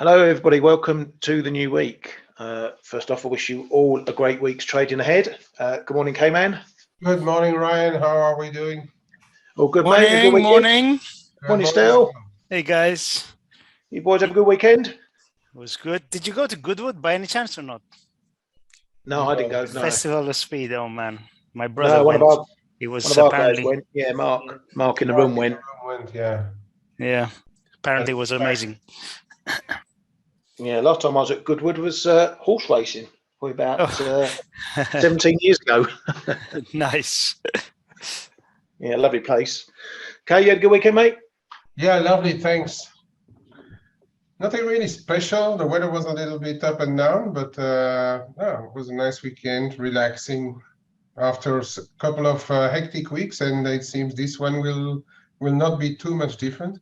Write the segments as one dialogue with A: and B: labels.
A: Hello, everybody. Welcome to the new week. First off, I wish you all a great week's trading ahead. Good morning, K-Man.
B: Good morning, Ryan. How are we doing?
A: All good,
C: Morning,
A: mate. A good weekend?
C: morning.
A: Morning, Stel.
C: Hey, guys.
A: You boys have a good weekend?
C: It was good. Did you go to Goodwood by any chance or not?
A: No, I didn't go. No.
C: Festival of Speed. Oh man, my brother
A: No,
C: went. He was
A: one of our guys
C: apparently.
A: went. Yeah, Mark in the room went.
C: Yeah, apparently it was amazing.
A: Yeah, last time I was at Goodwood was horse racing, probably about 17 years ago.
C: Nice.
A: Yeah, lovely place. Okay, you had a good weekend, mate?
B: Yeah, lovely. Thanks. Nothing really special. The weather was a little bit up and down, but it was a nice weekend, relaxing after a couple of hectic weeks, and it seems this one will not be too much different.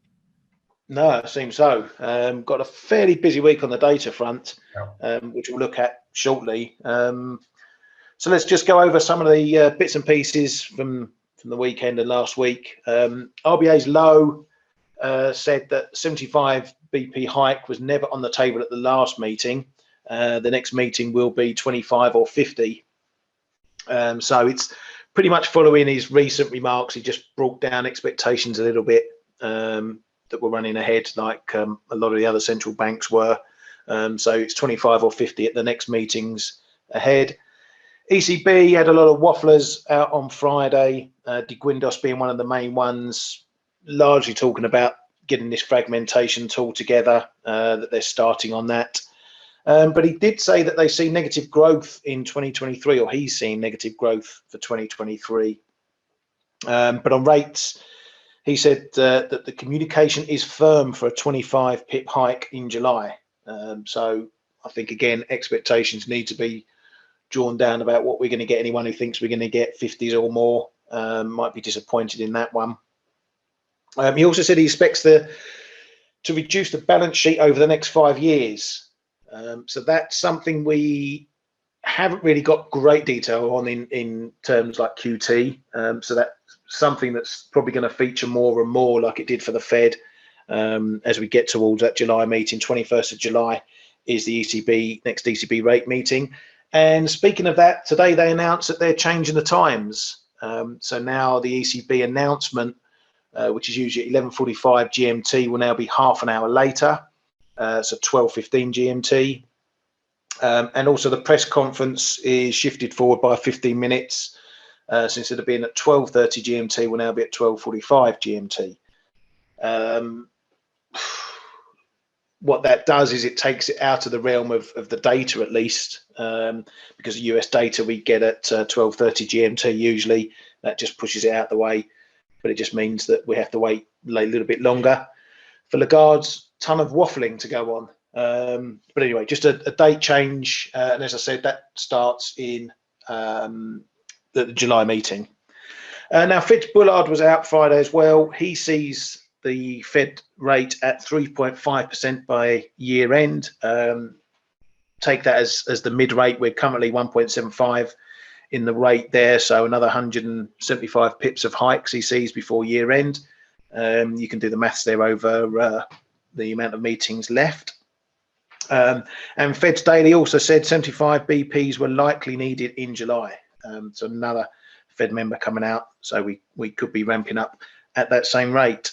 A: No, it seems so. Got a fairly busy week on the data front, which we'll look at shortly. So let's just go over some of the bits and pieces from the weekend and last week. RBA's low said that 75 BP hike was never on the table at the last meeting. The next meeting will be 25 or 50. So it's pretty much following his recent remarks. He just brought down expectations a little bit. That were running ahead like a lot of the other central banks were. So it's 25 or 50 at the next meetings ahead. ECB had a lot of wafflers out on Friday, De Guindos being one of the main ones, largely talking about getting this fragmentation tool together, that they're starting on that. But he did say that they see negative growth in 2023, or he's seeing negative growth for 2023. But on rates, he said that the communication is firm for a 25 pip hike in July. So I think, again, expectations need to be drawn down about what we're going to get. Anyone who thinks we're going to get 50s or more might be disappointed in that one. He also said he expects to reduce the balance sheet over the next 5 years. So that's something we haven't really got great detail on in terms like QT. So that's something that's probably going to feature more and more like it did for the Fed as we get towards that July meeting. 21st of July is the next ECB rate meeting. And speaking of that, today they announced that they're changing the times. So now the ECB announcement, which is usually at 11:45 GMT, will now be half an hour later. So 12:15 GMT. And also the press conference is shifted forward by 15 minutes. So instead of being at 12:30 GMT, will now be at 12:45 GMT. What that does is it takes it out of the realm of the data, at least, because the US data we get at 12:30 GMT usually. That just pushes it out the way, but it just means that we have to wait a little bit longer. For Lagarde's ton of waffling to go on. But anyway, just a date change, and as I said, that starts in the July meeting. Now, Fitz Bullard was out Friday as well. He sees the Fed rate at 3.5% by year end. Take that as the mid rate. We're currently 1.75 in the rate there, so another 175 pips of hikes he sees before year end. You can do the maths there over the amount of meetings left. And Fed's Daily also said 75 BPs were likely needed in July. So another Fed member coming out. So we could be ramping up at that same rate.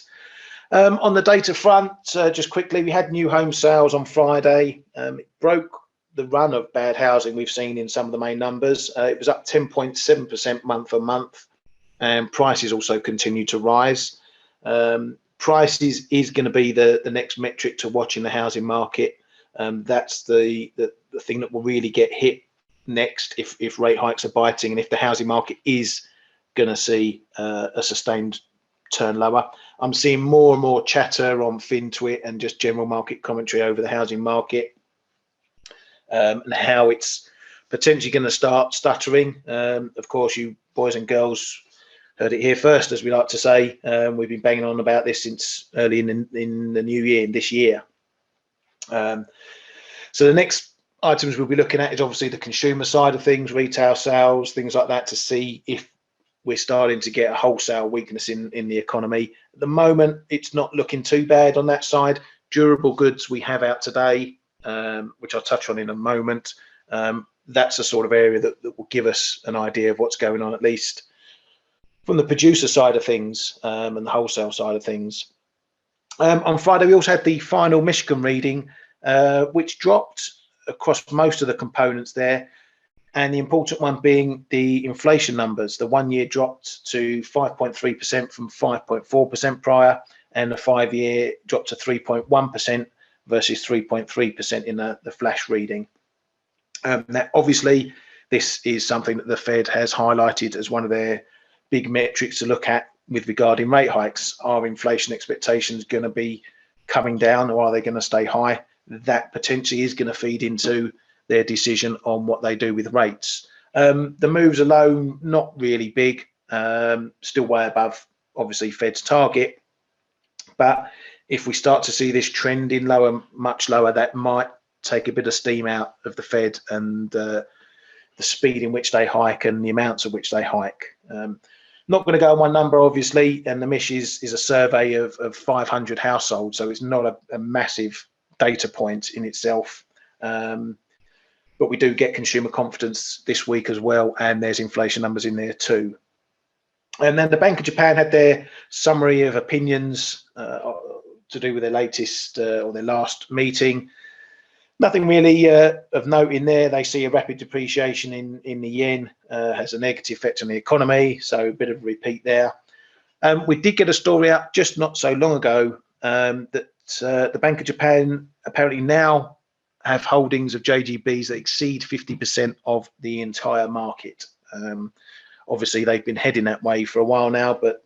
A: On the data front, just quickly, we had new home sales on Friday. It broke the run of bad housing we've seen in some of the main numbers. It was up 10.7% month on month, and prices also continue to rise. Prices is going to be the next metric to watch in the housing market. That's the thing that will really get hit next if rate hikes are biting, and if the housing market is going to see a sustained turn lower. I'm seeing more and more chatter on FinTwit and just general market commentary over the housing market, and how it's potentially going to start stuttering. Of course, you boys and girls heard it here first, as we like to say. We've been banging on about this since early in the new year, in this year. So the next items we'll be looking at is obviously the consumer side of things, retail sales, things like that, to see if we're starting to get a wholesale weakness in the economy. At the moment, it's not looking too bad on that side. durable goods we have out today, which I'll touch on in a moment, that's the sort of area that will give us an idea of what's going on, at least from the producer side of things and the wholesale side of things. On Friday, we also had the final Michigan reading, which dropped across most of the components there. And the important one being the inflation numbers. The 1 year dropped to 5.3% from 5.4% prior, and the 5 year dropped to 3.1% versus 3.3% in the flash reading. Now, obviously, this is something that the Fed has highlighted as one of their big metrics to look at with regarding rate hikes. Are inflation expectations going to be coming down, or are they going to stay high? That potentially is going to feed into their decision on what they do with rates. The moves alone, not really big, still way above, obviously, Fed's target. But if we start to see this trending lower, much lower, that might take a bit of steam out of the Fed and the speed in which they hike and the amounts of which they hike. Not going to go on one number, obviously, and the MISH is a survey of 500 households, so it's not a massive data point in itself. But we do get consumer confidence this week as well, and there's inflation numbers in there too. And then the Bank of Japan had their summary of opinions to do with their latest or their last meeting. Nothing really of note in there. They see a rapid depreciation in the yen has a negative effect on the economy, so a bit of a repeat there. We did get a story out just not so long ago that the Bank of Japan apparently now have holdings of JGBs that exceed 50% of the entire market. Obviously, they've been heading that way for a while now, but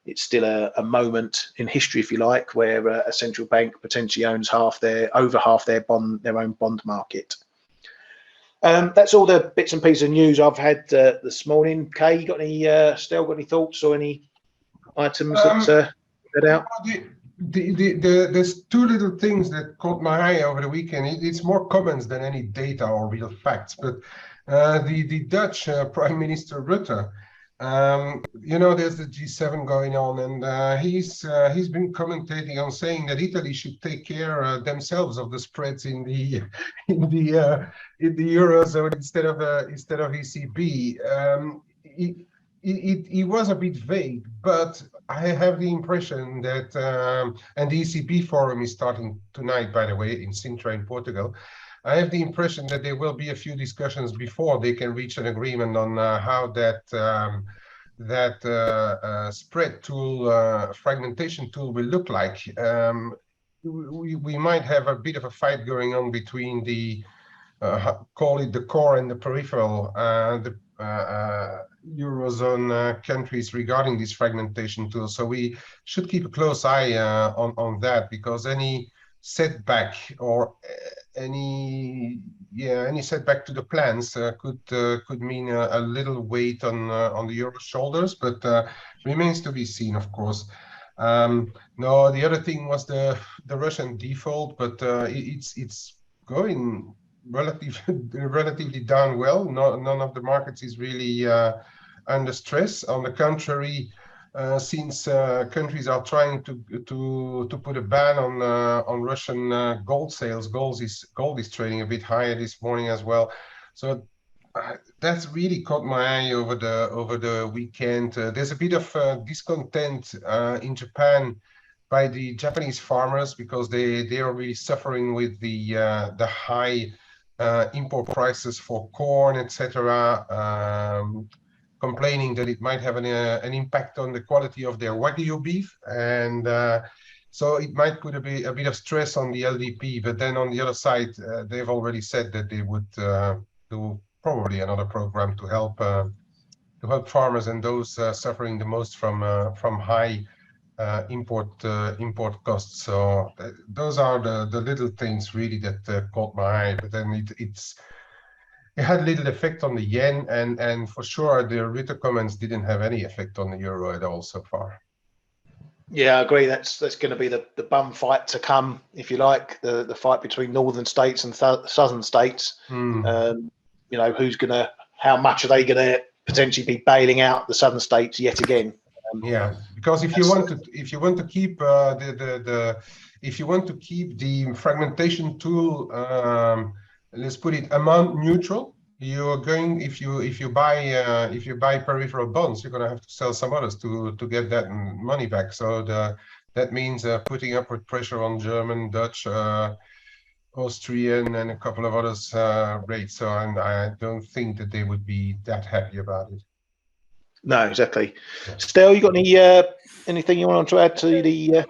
A: it's still a moment in history, if you like, where a central bank potentially owns over half their own bond market. That's all the bits and pieces of news I've had this morning. Kay, you got any got any thoughts or any items that read out?
B: There's two little things that caught my eye over the weekend. It's more comments than any data or real facts. But the Dutch Prime Minister Rutte, there's the G7 going on, and he's been commentating on saying that Italy should take care themselves of the spreads in the eurozone instead of ECB. He was a bit vague, but I have the impression that, and the ECB forum is starting tonight, by the way, in Sintra in Portugal. I have the impression that there will be a few discussions before they can reach an agreement on how that spread tool, fragmentation tool will look like. We might have a bit of a fight going on between the, call it the core and the peripheral, Eurozone countries regarding this fragmentation tool. So we should keep a close eye on that, because any setback or any setback to the plans could mean a little weight on the euro shoulders, but remains to be seen, of course. No, the other thing was the Russian default, but it's going relatively down well. None of the markets is really under stress. On the contrary, since countries are trying to put a ban on Russian gold sales, gold is trading a bit higher this morning as well. So that's really caught my eye over the weekend. There's a bit of discontent in Japan by the Japanese farmers, because they are really suffering with the high import prices for corn, etc., complaining that it might have an impact on the quality of their Wagyu beef, and so it might put a bit of stress on the LDP. But then on the other side, they've already said that they would do probably another program to help farmers and those suffering the most from high import costs. So those are the little things really that caught my eye. But then it had little effect on the yen, and for sure the Rutte comments didn't have any effect on the euro at all so far.
A: Yeah, I agree. That's going to be the bum fight to come, if you like, the fight between northern states and southern states. How much are they going to potentially be bailing out the southern states yet again?
B: Yeah, because if you want to keep the if you want to keep the fragmentation tool, let's put it amount neutral, you're going, if you buy peripheral bonds, you're going to have to sell some others to get that money back. So that means putting upward pressure on German, Dutch, Austrian, and a couple of others rates. So I don't think that they would be that happy about it.
A: No, exactly. Stel, you got anything you want to add to the?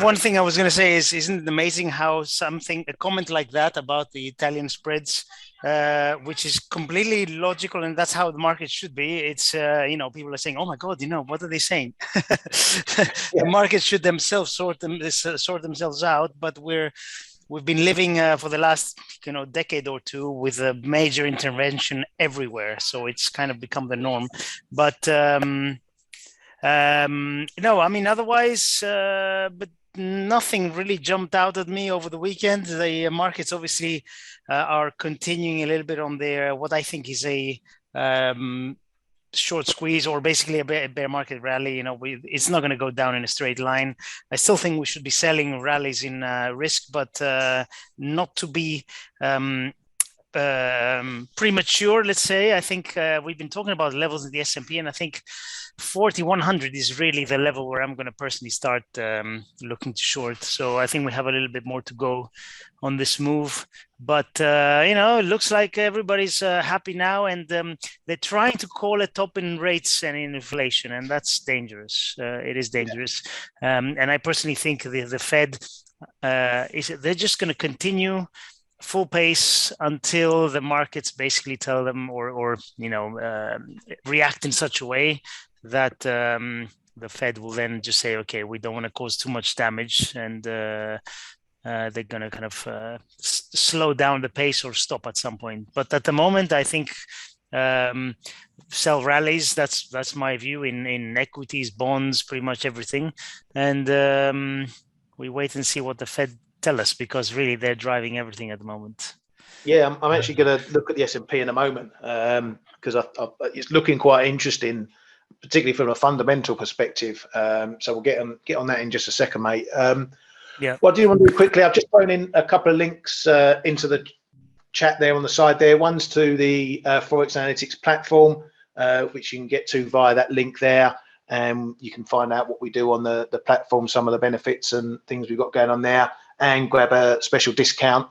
C: One thing I was going to say is, isn't it amazing how a comment like that about the Italian spreads, which is completely logical, and that's how the market should be. It's people are saying, "Oh my God, what are they saying?" The market should themselves sort themselves out, but we've been living for the last decade or two with a major intervention everywhere, so it's kind of become the norm. But no, I mean, otherwise, but nothing really jumped out at me over the weekend. The markets obviously are continuing a little bit on their, what I think is a short squeeze, or basically a bear market rally. It's not going to go down in a straight line. I still think we should be selling rallies in risk, but not to be premature, let's say. I think we've been talking about levels in the S&P, and I think 4,100 is really the level where I'm going to personally start looking to short. So I think we have a little bit more to go on this move, but it looks like everybody's happy now, and they're trying to call a top in rates and in inflation, and that's dangerous. It is dangerous, and I personally think the Fed they're just going to continue full pace until the markets basically tell them or react in such a way that the Fed will then just say, okay, we don't want to cause too much damage, and they're going to kind of slow down the pace or stop at some point. But at the moment, I think sell rallies. That's my view in equities, bonds, pretty much everything, and we wait and see what the Fed tell us, because really they're driving everything at the moment.
A: Yeah, I'm actually going to look at the S&P in a moment, because it's looking quite interesting, particularly from a fundamental perspective. So we'll get on that in just a second, mate.
C: Yeah.
A: What do you want to do quickly? I've just thrown in a couple of links into the chat there on the side there. One's to the ForexAnalytix platform, which you can get to via that link there. And you can find out what we do on the platform, some of the benefits and things we've got going on there, and grab a special discount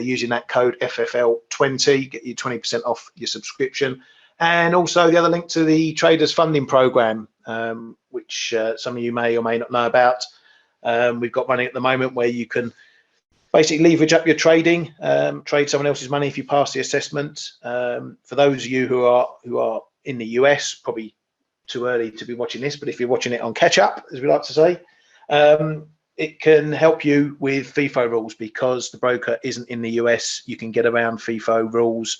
A: using that code FFL20, get you 20% off your subscription. And also the other link to the Traders Funding Program, which some of you may or may not know about. We've got running at the moment where you can basically leverage up your trading, trade someone else's money if you pass the assessment. For those of you who are in the US, probably too early to be watching this, but if you're watching it on catch up, as we like to say, it can help you with FIFO rules, because the broker isn't in the US. You can get around FIFO rules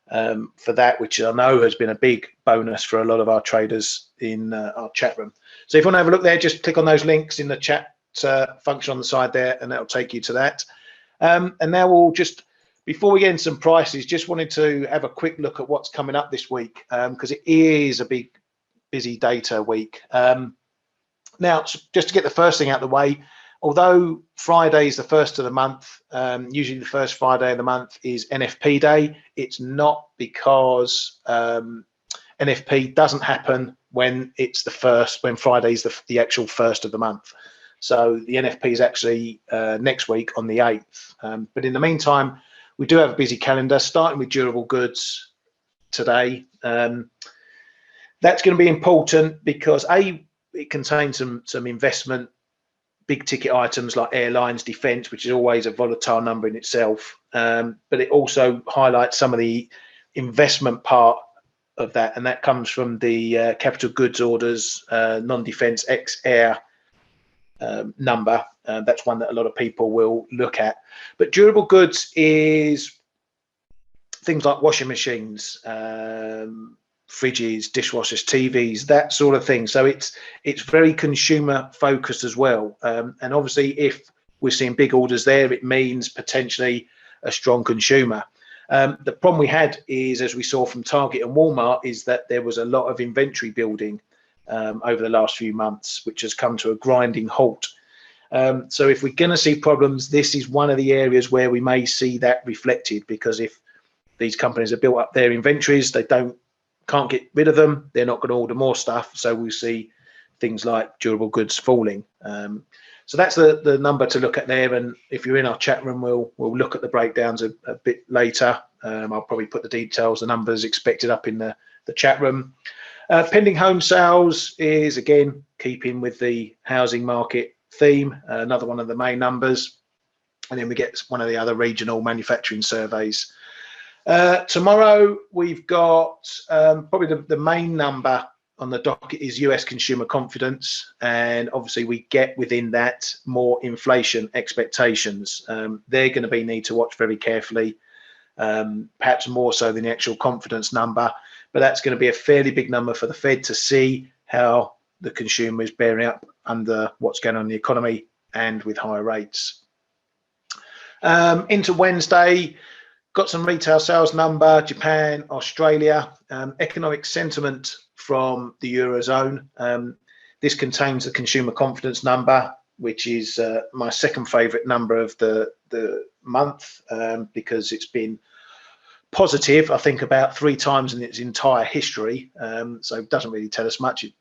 A: for that, which I know has been a big bonus for a lot of our traders in our chat room. So if you want to have a look there, just click on those links in the chat function on the side there, and that'll take you to that. And now we'll just, before we get into some prices, just wanted to have a quick look at what's coming up this week, because it is a big, busy data week. Now, just to get the first thing out of the way, although Friday is the first of the month, usually the first Friday of the month is NFP day. It's not, because NFP doesn't happen when it's the first, when Friday's the actual first of the month. So the NFP is actually next week on the 8th. But in the meantime, we do have a busy calendar, starting with durable goods today. That's going to be important because it contains some investment, big ticket items like airlines, defense, which is always a volatile number in itself. But it also highlights some of the investment part of that, and that comes from the capital goods orders, non-defense ex-air number. That's one that a lot of people will look at. But durable goods is things like washing machines, fridges, dishwashers, TVs, that sort of thing. So it's very consumer focused as well. And obviously, if we're seeing big orders there, it means potentially a strong consumer. The problem we had is, as we saw from Target and Walmart, is that there was a lot of inventory building over the last few months, which has come to a grinding halt. So if we're going to see problems, this is one of the areas where we may see that reflected, because if these companies have built up their inventories, they can't get rid of them, they're not going to order more stuff. So we'll see things like durable goods falling. So that's the number to look at there. And if you're in our chat room, we'll look at the breakdowns a bit later. I'll probably put the details, the numbers expected up in the chat room. Pending home sales is, again, keeping with the housing market theme, another one of the main numbers. And then we get one of the other regional manufacturing surveys. Tomorrow we've got probably the main number on the docket is US consumer confidence, and obviously we get within that more inflation expectations. They're going to need to watch very carefully, perhaps more so than the actual confidence number, but that's going to be a fairly big number for the Fed to see how the consumer is bearing up under what's going on in the economy and with higher rates. Into Wednesday, got some retail sales number, Japan, Australia, economic sentiment from the Eurozone. This contains the consumer confidence number, which is my second favorite number of the month, because it's been positive, I think, about 3 times in its entire history. So it doesn't really tell us much. It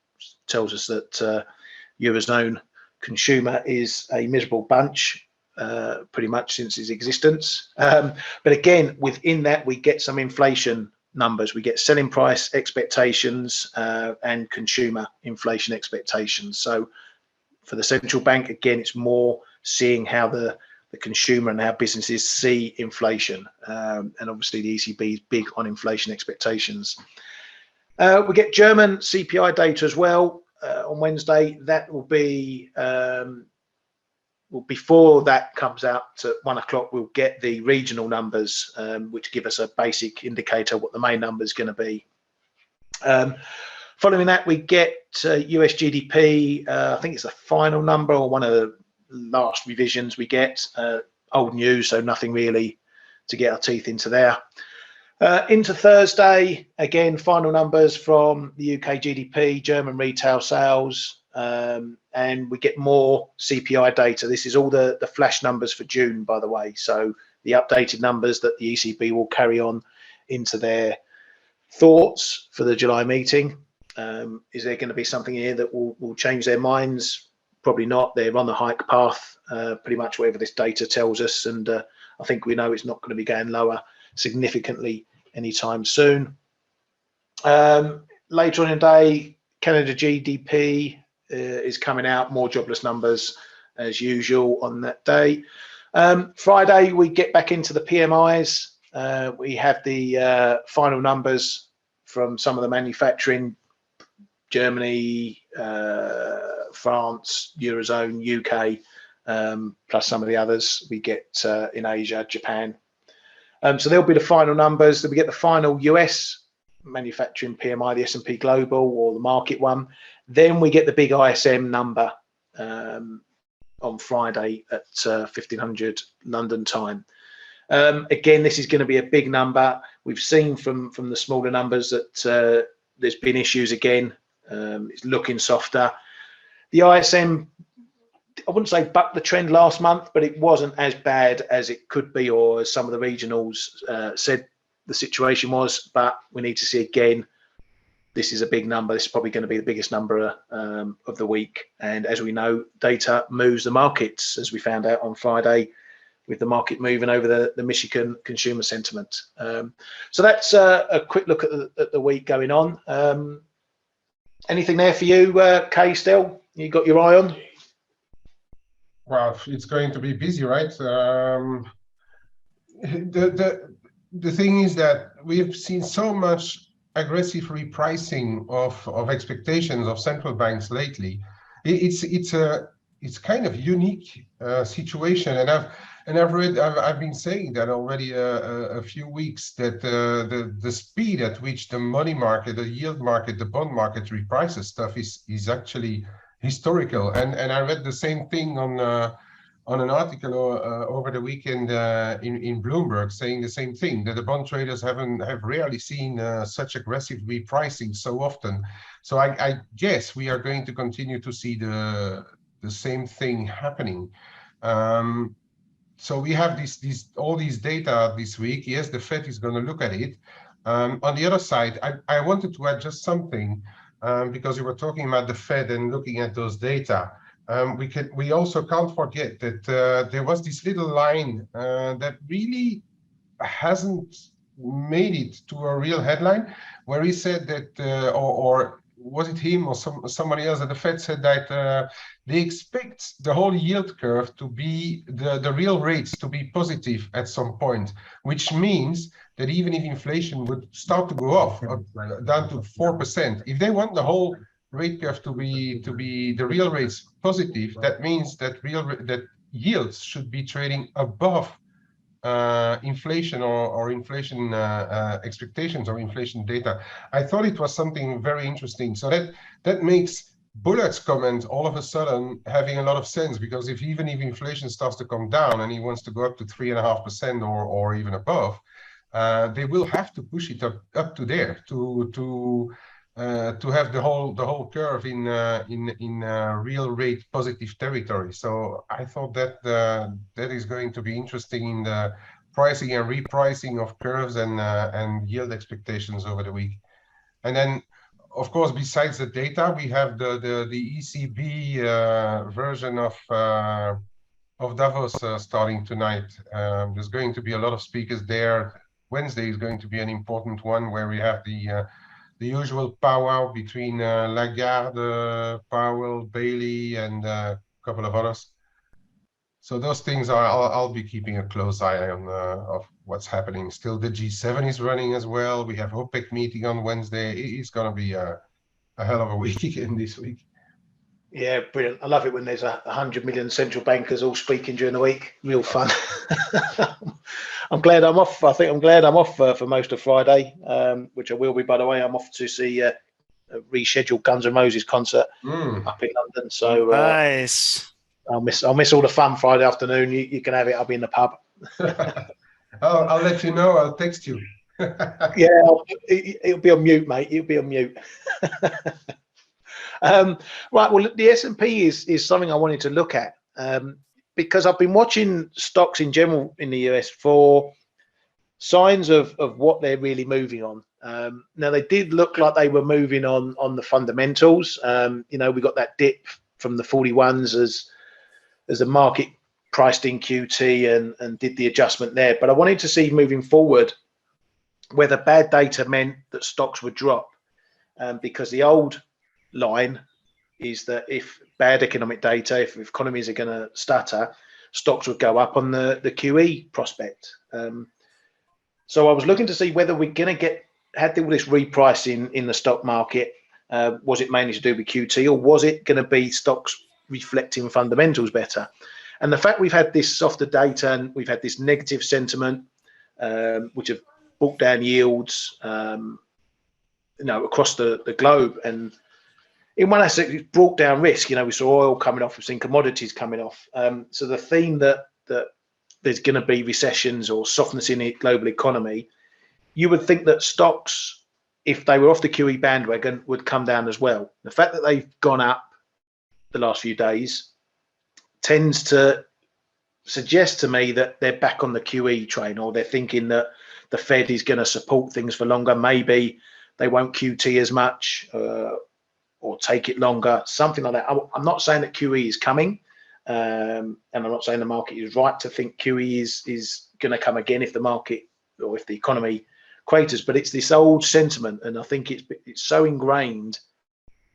A: tells us that Eurozone consumer is a miserable bunch, pretty much since its existence. But again, within that, we get some inflation numbers. We get selling price expectations and consumer inflation expectations. So for the central bank, again, it's more seeing how the consumer and how businesses see inflation. And obviously the ECB is big on inflation expectations. We get German CPI data as well on Wednesday. That will be, before that comes out at 1 o'clock, we'll get the regional numbers, which give us a basic indicator what the main number is going to be. Following that, we get US GDP. I think it's the final number or one of the last revisions we get. Old news, so nothing really to get our teeth into there. Into Thursday, again, final numbers from the UK GDP, German retail sales, and we get more CPI data. This is all the flash numbers for June, by the way. So the updated numbers that the ECB will carry on into their thoughts for the July meeting. Is there going to be something here that will change their minds? Probably not. They're on the hike path, pretty much whatever this data tells us. And I think we know it's not going to be going lower significantly anytime soon. Later on in the day, Canada GDP is coming out, more jobless numbers as usual on that day. Friday, we get back into the PMIs. We have the final numbers from some of the manufacturing, Germany, France, Eurozone, UK, plus some of the others we get in Asia, Japan. So there'll be the final numbers. Then we get the final US manufacturing PMI, the S&P Global or the market one. Then we get the big ISM number on Friday at 1500 London time. Again, this is going to be a big number. We've seen from the smaller numbers that there's been issues again. It's looking softer. The ISM, I wouldn't say bucked the trend last month, but it wasn't as bad as it could be, or as some of the regionals said the situation was. But we need to see again, this is a big number. This is probably going to be the biggest number of the week. And as we know, data moves the markets, as we found out on Friday, with the market moving over the Michigan consumer sentiment. So that's a quick look at the week going on. Anything there for you, Kay, still? You got your eye on?
B: Well, it's going to be busy, right? The thing is that we've seen so much aggressive repricing of expectations of central banks lately. It's kind of unique situation, and I've been saying that already a few weeks, that the speed at which the money market, the yield market, the bond market reprices stuff is actually historical. And I read the same thing on an article over the weekend in Bloomberg, saying the same thing, that the bond traders have rarely seen such aggressive repricing so often. So I guess we are going to continue to see the the same thing happening. So we have all these data this week. Yes, the Fed is going to look at it. On the other side, I wanted to add just something because you were talking about the Fed and looking at those data. We also can't forget that there was this little line that really hasn't made it to a real headline, where he said that, or was it him or somebody else at the Fed said that they expect the whole yield curve to be the real rates to be positive at some point, which means that even if inflation would start to go off down to 4%, if they want the whole rate curve to be the real rates positive, that means that yields should be trading above inflation or inflation expectations or inflation data. I thought it was something very interesting. So that makes Bullard's comment all of a sudden having a lot of sense, because even if inflation starts to come down and he wants to go up to 3.5% or even above, they will have to push it up to there to have the whole curve in real rate positive territory. So I thought that that is going to be interesting in the pricing and repricing of curves and yield expectations over the week. And then, of course, besides the data, we have the ECB version of Davos starting tonight. There's going to be a lot of speakers there. Wednesday is going to be an important one where we have the usual powwow between Lagarde, Powell, Bailey, and a couple of others. So those things I'll be keeping a close eye on of what's happening. Still, the G7 is running as well. We have OPEC meeting on Wednesday. It's going to be a hell of a weekend this week.
A: Yeah, brilliant. I love it when there's 100 million central bankers all speaking during the week. Real fun. I'm glad I'm off. I think I'm glad I'm off for most of Friday, which I will be, by the way. I'm off to see a rescheduled Guns N' Roses concert up in London. So
C: nice.
A: I'll miss all the fun Friday afternoon. You can have it. I'll be in the pub.
B: I'll let you know. I'll text you.
A: Yeah, it'll be on mute, mate. It'll be on mute. Right. Well, the S&P is something I wanted to look at because I've been watching stocks in general in the US for signs of what they're really moving on. Now, they did look like they were moving on the fundamentals. We got that dip from the 41s as the market priced in QT and did the adjustment there. But I wanted to see moving forward whether bad data meant that stocks would drop, because the old line is that if bad economic data, if economies are going to stutter, stocks would go up on the QE prospect. So I was looking to see whether we're going to had all this repricing in the stock market. Was it mainly to do with QT, or was it going to be stocks reflecting fundamentals better? And the fact we've had this softer data and we've had this negative sentiment, which have brought down yields, across the globe, and in one aspect, it's brought down risk. We saw oil coming off, we've seen commodities coming off. So the theme that there's going to be recessions or softness in the global economy, you would think that stocks, if they were off the QE bandwagon, would come down as well. The fact that they've gone up the last few days tends to suggest to me that they're back on the QE train, or they're thinking that the Fed is going to support things for longer. Maybe they won't QT as much, or take it longer, something like that. I'm not saying that QE is coming, and I'm not saying the market is right to think QE is going to come again if the market or if the economy craters, but it's this old sentiment, and I think it's so ingrained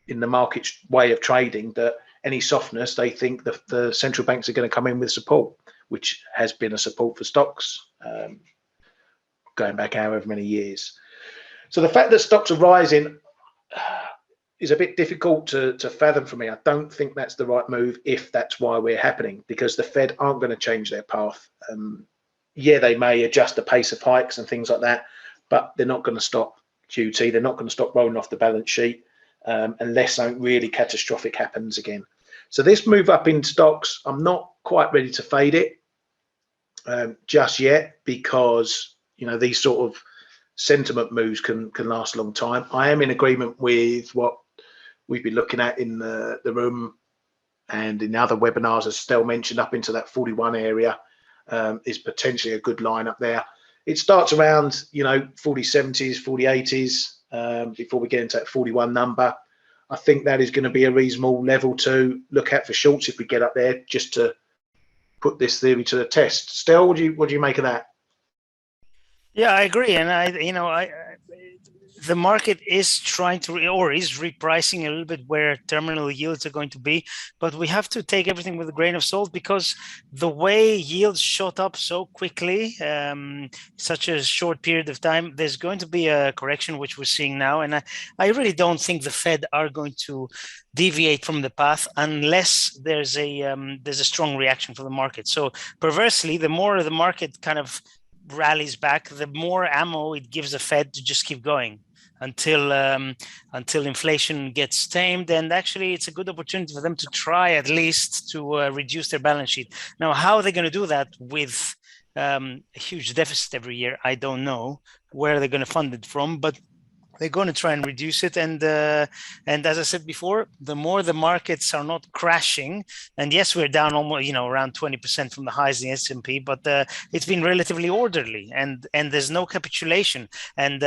A: in the market's way of trading that any softness, they think the central banks are going to come in with support, which has been a support for stocks going back however many years. So the fact that stocks are rising is a bit difficult to fathom for me. I don't think that's the right move if that's why we're happening, because the Fed aren't going to change their path. Yeah, they may adjust the pace of hikes and things like that, but they're not going to stop QT. They're not going to stop rolling off the balance sheet unless something really catastrophic happens again. So this move up in stocks, I'm not quite ready to fade it just yet, because these sort of sentiment moves can last a long time. I am in agreement with what we've been looking at in the room and in other webinars, as Stel mentioned, up into that 41 area is potentially a good line up there. It starts around, 40.70s, 40.80s before we get into that 41 number. I think that is going to be a reasonable level to look at for shorts if we get up there, just to put this theory to the test. Stel, what do you make of that?
C: Yeah, I agree, and the market is trying to, or is repricing a little bit where terminal yields are going to be, but we have to take everything with a grain of salt, because the way yields shot up so quickly, such a short period of time, there's going to be a correction, which we're seeing now, and I really don't think the Fed are going to deviate from the path unless there's a strong reaction from the market. So perversely, the more the market kind of rallies back, the more ammo it gives the Fed to just keep going until inflation gets tamed. And actually, it's a good opportunity for them to try at least to reduce their balance sheet. Now, how are they going to do that with a huge deficit every year? I don't know where they're going to fund it from, but they're going to try and reduce it. And as I said before, the more the markets are not crashing, and yes, we're down almost, around 20% from the highs in the S&P, but it's been relatively orderly, and there's no capitulation. And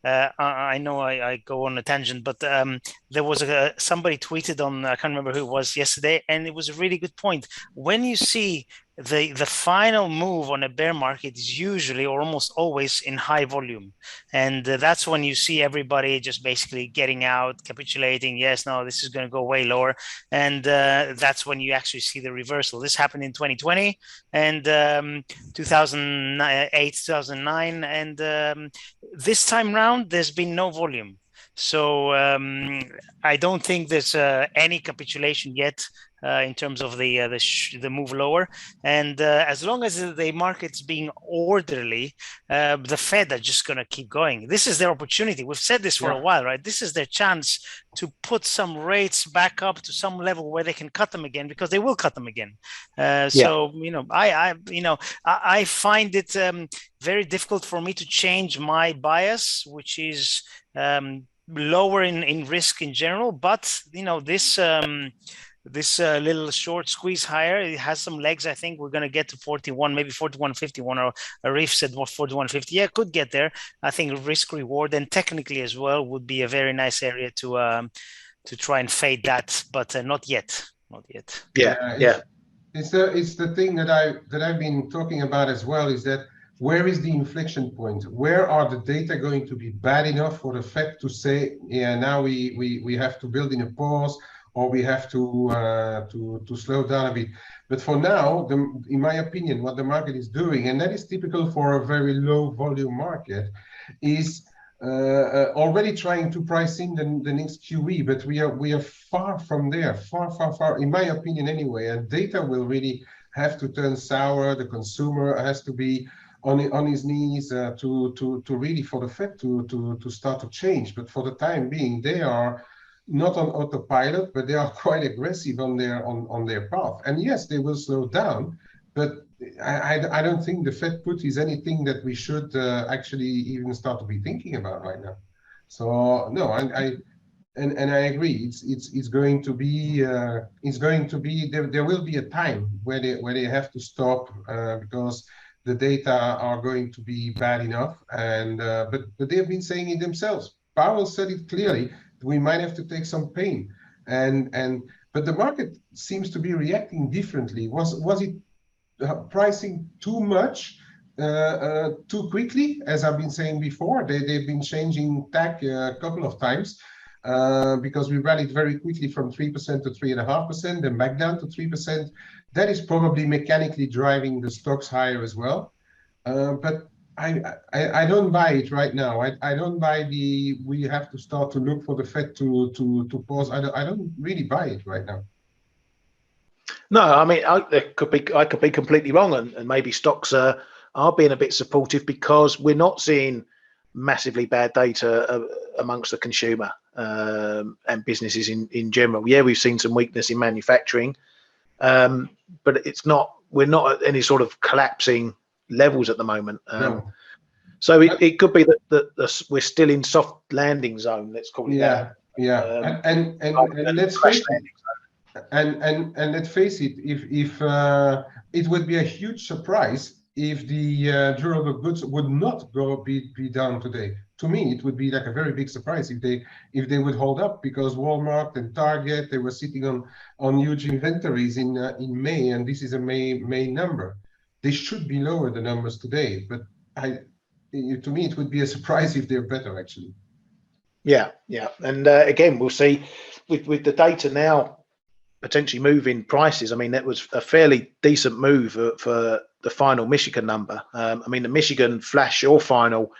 C: I know I go on a tangent, but there was somebody tweeted on, I can't remember who it was yesterday, and it was a really good point. When you see the final move on a bear market is usually or almost always in high volume, and that's when you see everybody just basically getting out, capitulating. Yes, no, this is going to go way lower, and that's when you actually see the reversal. This happened in 2020 and 2008, 2009, and this time round there's been no volume. So I don't think there's any capitulation yet in terms of the move lower. And as long as the market's being orderly, the Fed are just going to keep going. This is their opportunity. We've said this for a while, right? This is their chance to put some rates back up to some level where they can cut them again, because they will cut them again. So I find it very difficult for me to change my bias, which is lower in risk in general. But this little short squeeze higher, it has some legs. I think we're going to get to 41, maybe 41.51, or Arif said 41.50. Yeah, could get there. I think risk reward, and technically as well, would be a very nice area to try and fade that, but not yet.
A: Yeah.
B: It's the thing that I've been talking about as well, is that where is the inflection point? Where are the data going to be bad enough for the Fed to say, yeah, now we have to build in a pause, or we have to slow down a bit? But for now, in my opinion, what the market is doing, and that is typical for a very low volume market, is already trying to price in the next QE. But we are far from there, far, in my opinion anyway. And data will really have to turn sour. The consumer has to be on his knees to really, for the Fed to start to change. But for the time being, they are not on autopilot, but they are quite aggressive on their path. And yes, they will slow down, but I don't think the Fed put is anything that we should actually even start to be thinking about right now. So no, I agree. It's going to be there will be a time where they have to stop because the data are going to be bad enough. And but they've been saying it themselves. Powell said it clearly. We might have to take some pain, but the market seems to be reacting differently. Was it pricing too much too quickly? As I've been saying before, they've been changing tack a couple of times because we rallied very quickly from 3% to 3.5%, then back down to 3%. That is probably mechanically driving the stocks higher as well. But I don't buy it right now. I don't buy we have to start to look for the Fed to pause. I don't really buy it right now.
A: No, I mean, I could be completely wrong, and maybe stocks are being a bit supportive because we're not seeing massively bad data amongst the consumer and businesses in general. Yeah, we've seen some weakness in manufacturing, but we're not at any sort of collapsing levels at the moment.
B: No.
A: So it could be that we're still in soft landing zone. Let's call it that.
B: Yeah. And let's face it. And let's face it, if it would be a huge surprise if the durable goods would not be down today. To me, it would be like a very big surprise if they would hold up, because Walmart and Target, they were sitting on huge inventories in May, and this is a May number. They should be lower, the numbers today, but to me it would be a surprise if they're better actually.
A: Yeah, and again, we'll see with the data now potentially moving prices. I mean, that was a fairly decent move for the final Michigan number. I mean, the Michigan flash or final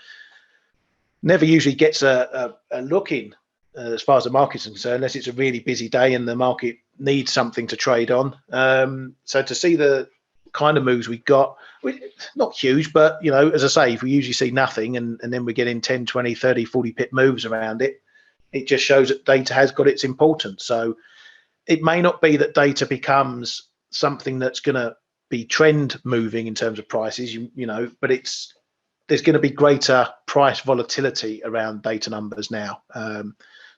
A: never usually gets a look in as far as the market's concerned, unless it's a really busy day and the market needs something to trade on. So to see the kind of moves we got, not huge, but, you know, as I say, if we usually see nothing and then we get in 10, 20, 30, 40 pip moves around it, it just shows that data has got its importance. So it may not be that data becomes something that's going to be trend moving in terms of prices, you know, but there's going to be greater price volatility around data numbers now.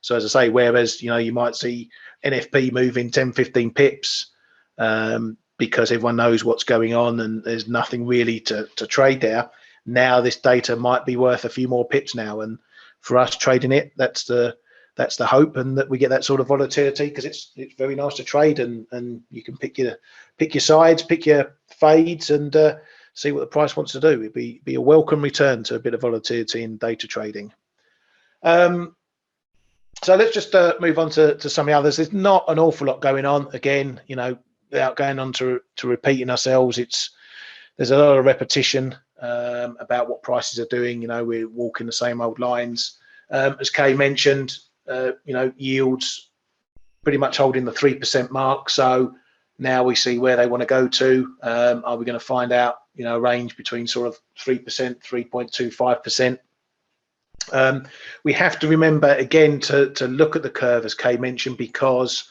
A: So as I say, whereas, you know, you might see NFP moving 10, 15 pips because everyone knows what's going on and there's nothing really to trade there. Now this data might be worth a few more pips now, and for us trading it, that's the hope, and that we get that sort of volatility, because it's very nice to trade, and you can pick your sides, pick your fades, and see what the price wants to do. It'd be a welcome return to a bit of volatility in data trading. So let's just move on to some of the others. There's not an awful lot going on. Again, you know, without going on to repeating ourselves, there's a lot of repetition about what prices are doing. You know, we're walking the same old lines. As Kay mentioned, you know, yields pretty much holding the 3% mark. So now we see where they want to go to. Are we going to find out, you know, a range between sort of 3%, 3.25%? We have to remember again to look at the curve, as Kay mentioned, because,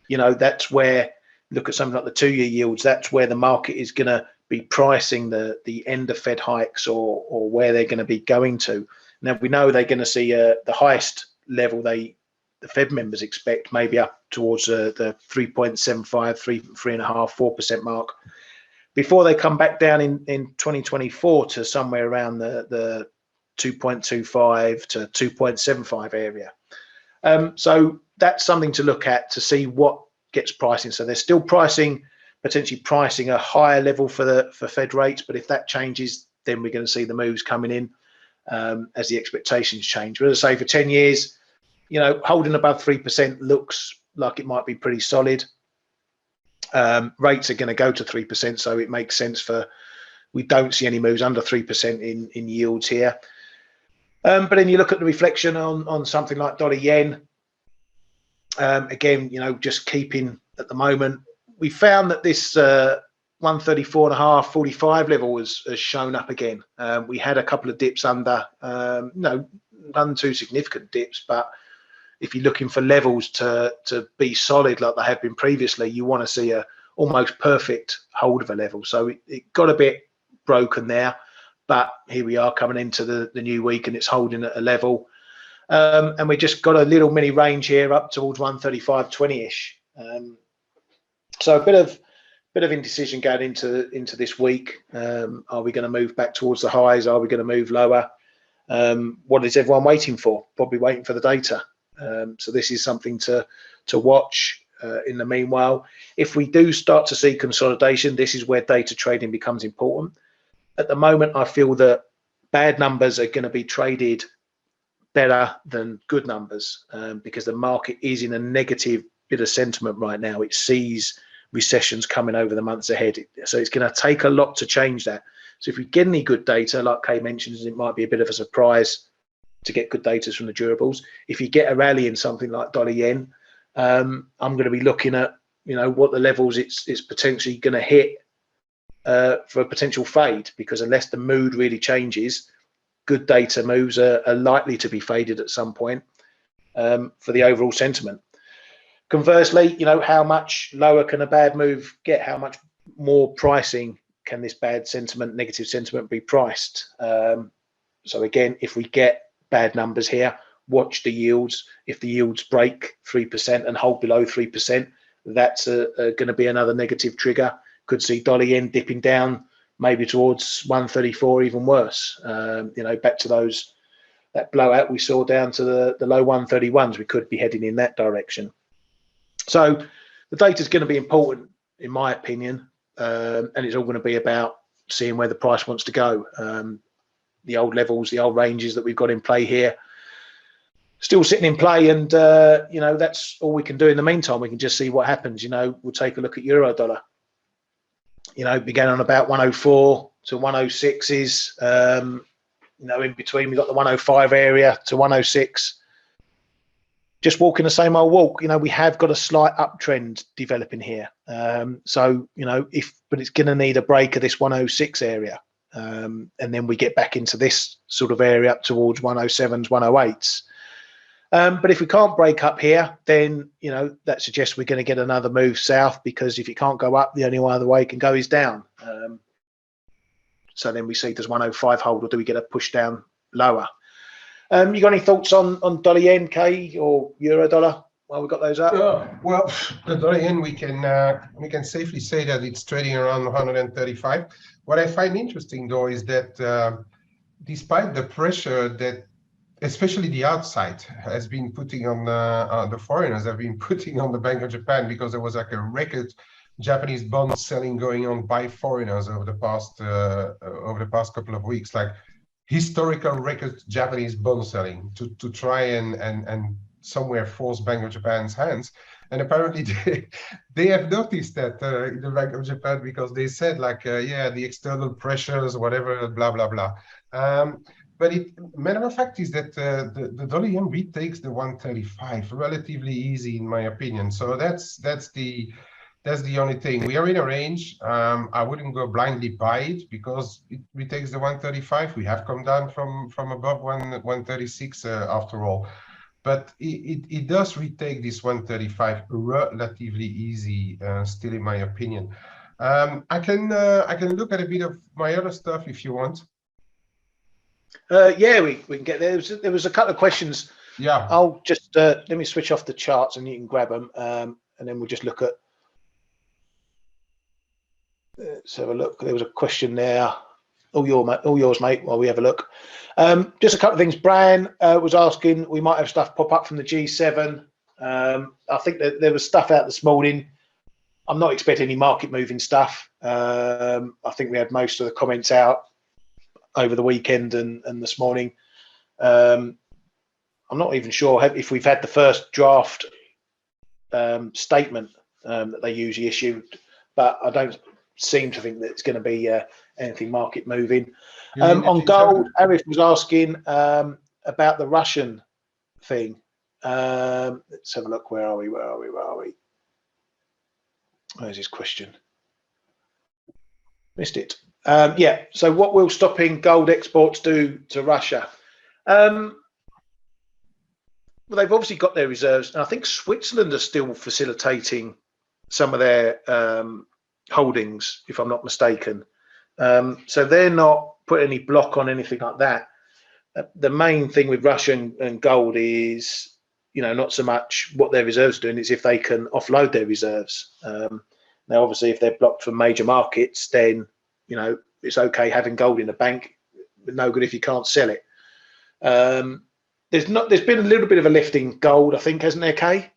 A: you know, that's where, look at something like the 2-year yields, that's where the market is going to be pricing the end of Fed hikes, or where they're going to be going to. Now, we know they're going to see the highest level the Fed members expect, maybe up towards the 3.75, 3.5, 4% mark, before they come back down in 2024 to somewhere around the 2.25 to 2.75 area. So that's something to look at to see what gets pricing. So they're still potentially pricing a higher level for Fed rates, but if that changes, then we're going to see the moves coming in as the expectations change. But as I say, for 10 years, you know, holding above 3% looks like it might be pretty solid. Rates are going to go to 3%, so it makes sense we don't see any moves under 3% in yields here. But then you look at the reflection on something like dollar yen. Again, you know, just keeping at the moment, we found that this 134.5, 45 level has shown up again. We had a couple of dips under, no, none too significant dips, but if you're looking for levels to be solid like they have been previously, you want to see a almost perfect hold of a level. So it got a bit broken there, but here we are coming into the new week and it's holding at a level. And we just got a little mini range here up towards 135.20-ish. So a bit of indecision going into this week. Are we going to move back towards the highs? Are we going to move lower? What is everyone waiting for? Probably waiting for the data. So this is something to watch. In the meanwhile, if we do start to see consolidation, this is where data trading becomes important. At the moment, I feel that bad numbers are going to be traded better than good numbers because the market is in a negative bit of sentiment right now. It sees recessions coming over the months ahead. So it's going to take a lot to change that. So if we get any good data, like Kay mentioned, it might be a bit of a surprise to get good data from the durables. If you get a rally in something like dollar yen, I'm going to be looking at, you know, what the levels it's potentially going to hit for a potential fade, because unless the mood really changes, good data moves are likely to be faded at some point for the overall sentiment. Conversely, you know, how much lower can a bad move get? How much more pricing can this bad sentiment, negative sentiment be priced? So again, if we get bad numbers here, watch the yields. If the yields break 3% and hold below 3%, that's going to be another negative trigger. Could see dollar yen dipping down maybe towards 134, even worse. Back to that blowout we saw down to the low 131s. We could be heading in that direction. So the data is going to be important, in my opinion, and it's all going to be about seeing where the price wants to go. The old levels, the old ranges that we've got in play here, still sitting in play, and that's all we can do in the meantime. We can just see what happens. We'll take a look at euro dollar. Began on about 104 to 106s. In between we've got the 105 area to 106. Just walking the same old walk. We have got a slight uptrend developing here. But it's going to need a break of this 106 area, and then we get back into this sort of area up towards 107s, 108s. But if we can't break up here, then that suggests we're going to get another move south, because if it can't go up, the only other way it can go is down. So then we see, does 105 hold, or do we get a push down lower? You got any thoughts on dollar yen, Kay, or euro dollar while we got those up?
B: Well, the dollar yen, we can safely say that it's trading around 135. What I find interesting, though, is that despite the pressure that especially the outside has been putting on the foreigners have been putting on the Bank of Japan, because there was like a record Japanese bond selling going on by foreigners over the past couple of weeks, like historical record Japanese bond selling to try and somewhere force Bank of Japan's hands. And apparently they have noticed that in the Bank of Japan, because they said the external pressures, whatever, blah, blah, blah. But matter of fact is that the dollar yen retakes the 135 relatively easy, in my opinion. So that's the only thing. We are in a range. I wouldn't go blindly buy it, because it retakes the 135. We have come down from above 136 after all. But it does retake this 135 relatively easy, still, in my opinion. I can look at a bit of my other stuff if you want.
A: Yeah, we can get there. There was a couple of questions.
B: Yeah.
A: I'll just let me switch off the charts and you can grab them, and then we'll just look at. Let's have a look. There was a question there. All yours, mate. While we have a look. Just a couple of things. Brian was asking. We might have stuff pop up from the G7. I think that there was stuff out this morning. I'm not expecting any market moving stuff. I think we had most of the comments out over the weekend and this morning. I'm not even sure if we've had the first draft statement that they usually issue, but I don't seem to think that it's going to be anything market moving. On gold, Arif was asking about the Russian thing. Let's have a look. Where are we? Where's his question? Missed it. Yeah, so what will stopping gold exports do to Russia? Well, they've obviously got their reserves, and I think Switzerland are still facilitating some of their holdings, if I'm not mistaken. So they're not putting any block on anything like that. The main thing with Russia and gold is, not so much what their reserves are doing, it's if they can offload their reserves. Now, obviously, if they're blocked from major markets, then it's okay having gold in the bank, but no good if you can't sell it. There's been a little bit of a lift in gold, I think, hasn't there, Kay?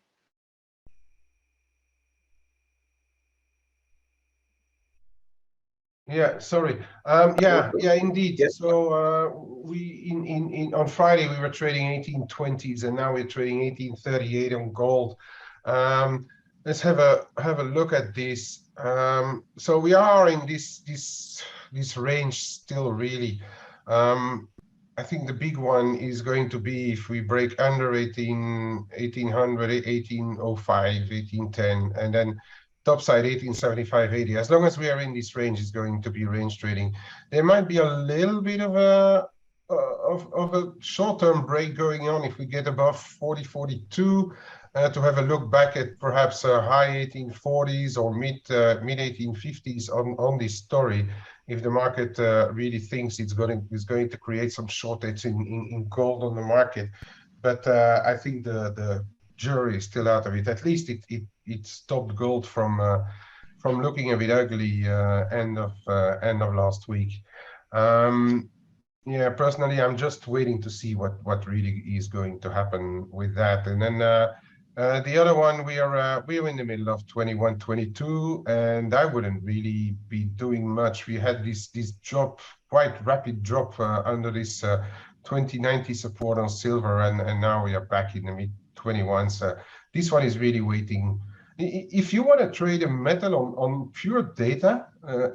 B: Yeah, sorry. Yeah, indeed. Yes. So we on Friday we were trading 1820s, and now we're trading 1838 on gold. Let's have a look at this. So we are in this range still, really. I think the big one is going to be if we break under 1800, 1805, 1810, and then topside 1875.80. As long as we are in this range, it's going to be range trading. There might be a little bit of a short-term break going on if we get above 40.42. To have a look back at perhaps high 1840s or mid 1850s on this story, if the market really thinks it's going to create some shortage in gold on the market. But I think the jury is still out of it. At least it stopped gold from looking a bit ugly end of last week. Yeah, personally, I'm just waiting to see what really is going to happen with that. And then the other one, we are in the middle of 21, 22, and I wouldn't really be doing much. We had this drop, quite rapid drop under this 2090 support on silver, and now we are back in the mid 21s. This one is really waiting. If you want to trade a metal on pure data,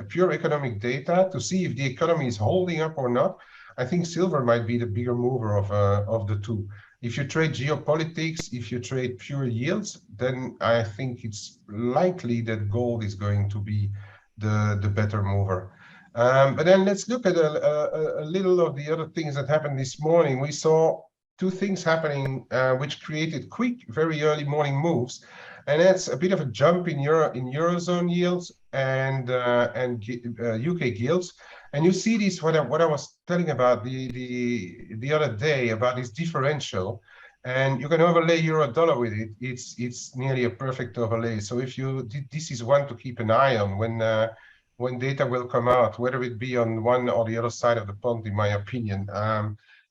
B: pure economic data, to see if the economy is holding up or not, I think silver might be the bigger mover of the two. If you trade geopolitics, if you trade pure yields, then I think it's likely that gold is going to be the better mover. But then let's look at a little of the other things that happened this morning. We saw two things happening which created quick, very early morning moves. And that's a bit of a jump in Eurozone yields and UK yields. And you see this, what I was telling about the other day about this differential, and you can overlay euro dollar with it. It's nearly a perfect overlay. So if you, this is one to keep an eye on when data will come out, whether it be on one or the other side of the pond, in my opinion.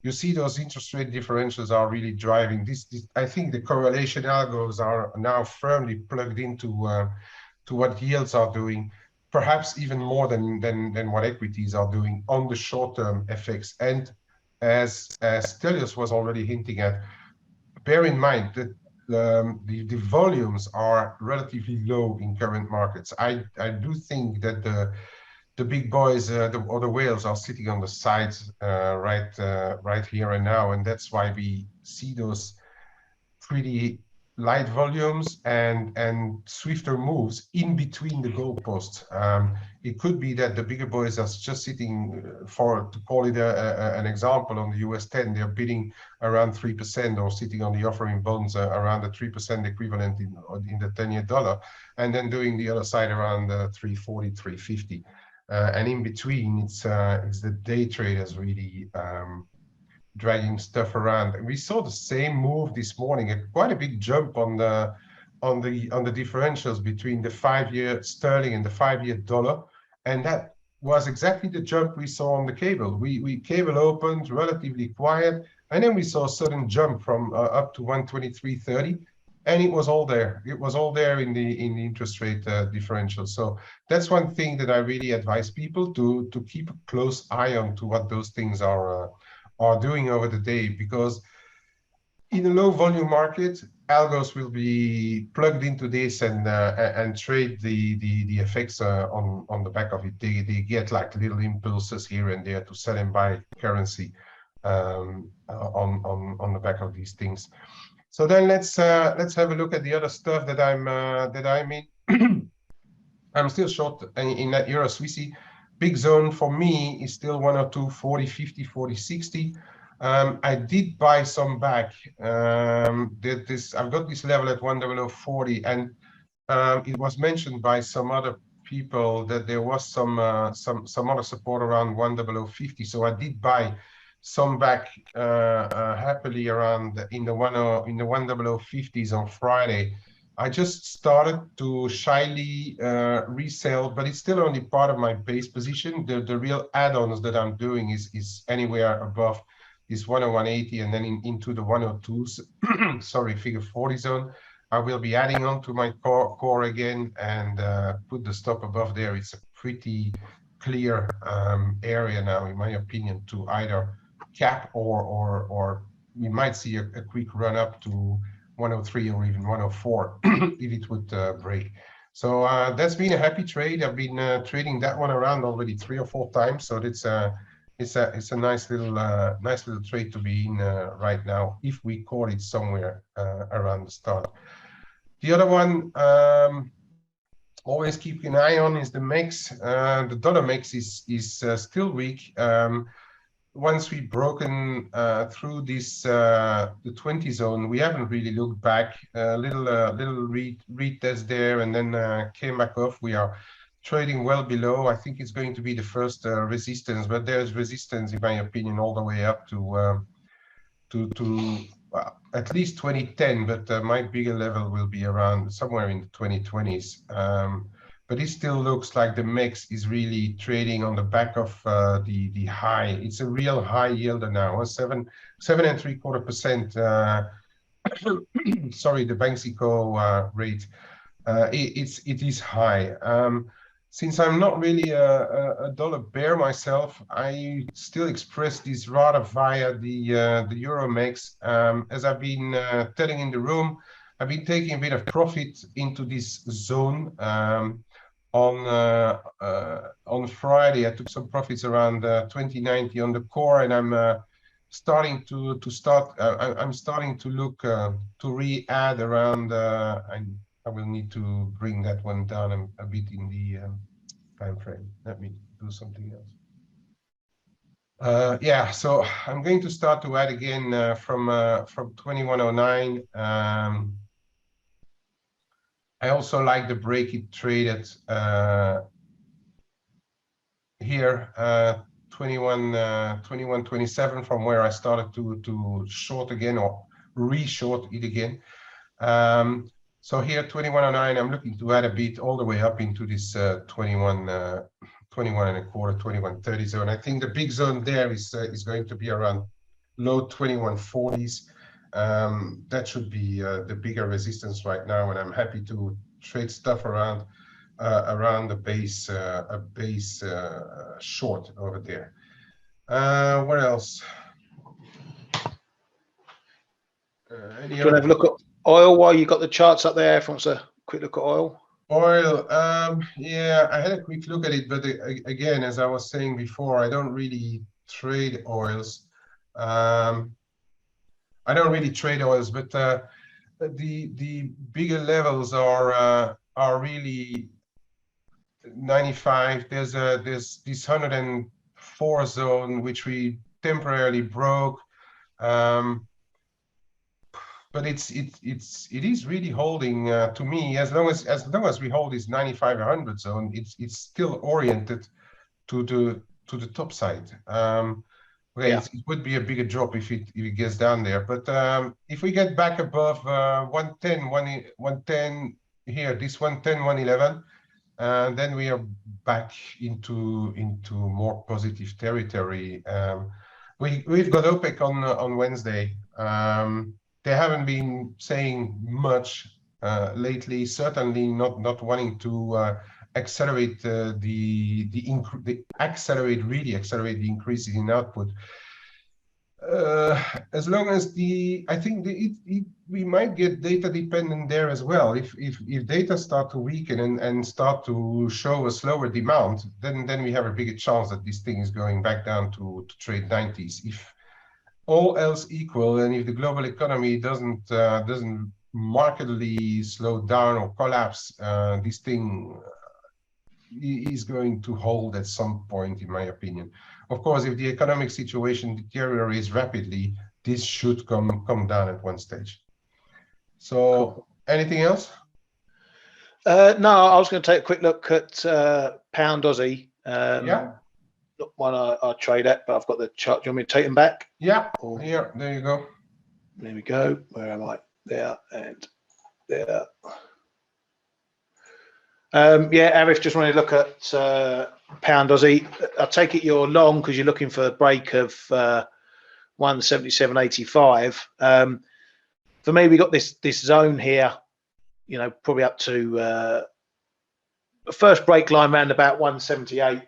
B: You see those interest rate differentials are really driving this. I think the correlation algos are now firmly plugged into to what yields are doing, perhaps even more than what equities are doing on the short-term FX. And as Stelios was already hinting at, bear in mind that the volumes are relatively low in current markets. I do think that the big boys, the whales, are sitting on the sides right here and now, and that's why we see those pretty light volumes and swifter moves in between the goalposts. It could be that the bigger boys are just sitting, to call it an example, on the US 10, they're bidding around 3% or sitting on the offering bonds around the 3% equivalent in the 10-year dollar, and then doing the other side around 340, 350. And in between, it's the day traders really dragging stuff around. And we saw the same move this morning, quite a big jump on the differentials between the 5-year sterling and the 5-year dollar, and that was exactly the jump we saw on the cable. We cable opened relatively quiet, and then we saw a sudden jump from up to 123.30. And it was all there. It was all there in the interest rate differential. So that's one thing that I really advise people to keep a close eye on to what those things are doing over the day, because in a low volume market, algos will be plugged into this and trade the effects on the back of it. They get like little impulses here and there to sell and buy currency on the back of these things. So then let's have a look at the other stuff that I'm in. I'm still short in that Euro Swissy. Big zone for me is still 102, 40, 50, 40, 60. I did buy some back. I've got this level at 10040, and it was mentioned by some other people that there was some other support around 10050. So I did buy some back happily around in the 10050s on Friday. I just started to shyly resell, but it's still only part of my base position. The real add-ons that I'm doing is anywhere above this 101.80 and then into the 102s. Sorry, figure 40 zone. I will be adding on to my core again and put the stop above there. It's a pretty clear area now, in my opinion, to either cap or we might see a quick run up to 103 or even 104 if it would break. So that's been a happy trade. I've been trading that one around already 3 or 4 times. So it's a nice little trade to be in right now, if we call it somewhere around the start. The other one always keep an eye on is the MEX. The dollar MEX is still weak. Once we've broken through this the 20 zone, we haven't really looked back. Little retest there, and then came back off. We are trading well below. I think it's going to be the first resistance, but there's resistance, in my opinion, all the way up to well, at least 2010, but my bigger level will be around somewhere in the 2020s. But it still looks like the mix is really trading on the back of the high. It's a real high yielder now, 7.75%. Sorry, the Banxico rate. It is high. Since I'm not really a dollar bear myself, I still express this rather via the Euromex. As I've been telling in the room, I've been taking a bit of profit into this zone. On Friday, I took some profits around 2090 on the core, and I'm starting to look to re-add around. I will need to bring that one down a bit in the time frame. Let me do something else. Yeah, so I'm going to start to add again from 2109. I also like the break it traded here, 2127 from where I started to short again or re-short it again. So here 2109, I'm looking to add a bit all the way up into this 21 and a quarter, 2130 zone. I think the big zone there is going to be around low 2140s. That should be the bigger resistance right now, and I'm happy to trade stuff around the base, a base short over there. What else?
A: Do you want to have a look at oil while you got the charts up there? If you want a quick look at oil.
B: Oil, yeah, I had a quick look at it, but again, as I was saying before, I don't really trade oils. I don't really trade oils, but the bigger levels are really 95. There's this 104 zone which we temporarily broke, but it is really holding to me. As long as we hold this 95-100 zone, it's still oriented to the top side. Okay, yeah. It would be a bigger drop if it gets down there, but if we get back above 110 here, this 110, 111, then we are back into more positive territory. We've got OPEC on Wednesday. They haven't been saying much lately. Certainly not wanting to accelerate really accelerate the increases in output. As long as I think we might get data dependent there as well. If data start to weaken and start to show a slower demand, then we have a bigger chance that this thing is going back down to trade 90s. If all else equal, and if the global economy doesn't markedly slow down or collapse, this thing is going to hold at some point, in my opinion. Of course, if the economic situation deteriorates rapidly, this should come down at one stage. So, anything else?
A: No, I was going to take a quick look at pound Aussie.
B: Yeah.
A: Not one I trade at, but I've got the chart. Do you want me to take them back?
B: Yeah. Here, there you go.
A: There we go. Where am I? There and there. Yeah, Arif, just wanted to look at pound Aussie. I take it you're long because you're looking for a break of 177.85. For me, we got this zone here, you know, probably up to the first break line around about 178,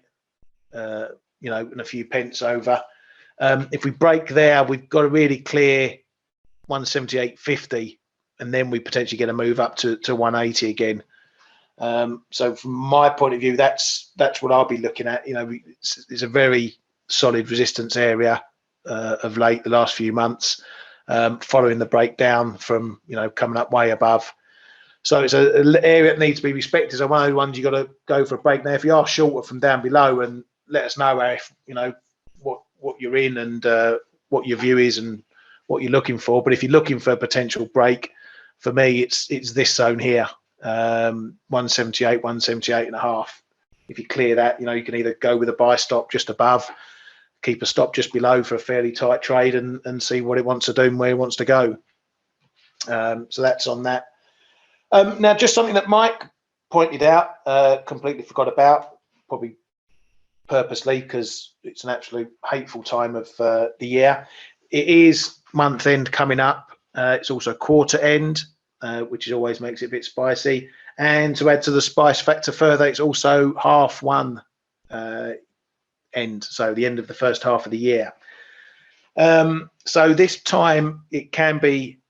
A: you know, and a few pence over. If we break there, we've got to really clear 178.50, and then we potentially get a move up to 180 again. So from my point of view, that's what I'll be looking at. You know, it's a very solid resistance area of late, the last few months, following the breakdown from, you know, coming up way above. So it's an area that needs to be respected. So one of the ones you got to go for a break. Now, if you are shorter from down below, and let us know if you know what you're in and what your view is and what you're looking for. But if you're looking for a potential break, for me, it's this zone here. 178, 178.5. If you clear that, you know, you can either go with a buy stop just above, keep a stop just below for a fairly tight trade and see what it wants to do and where it wants to go. So that's on that. Now, just something that Mike pointed out, completely forgot about, probably purposely, because it's an absolute hateful time of the year. It is month end coming up. It's also quarter end, which always makes it a bit spicy. And to add to the spice factor further, it's also half one end, so the end of the first half of the year. So this time it can be,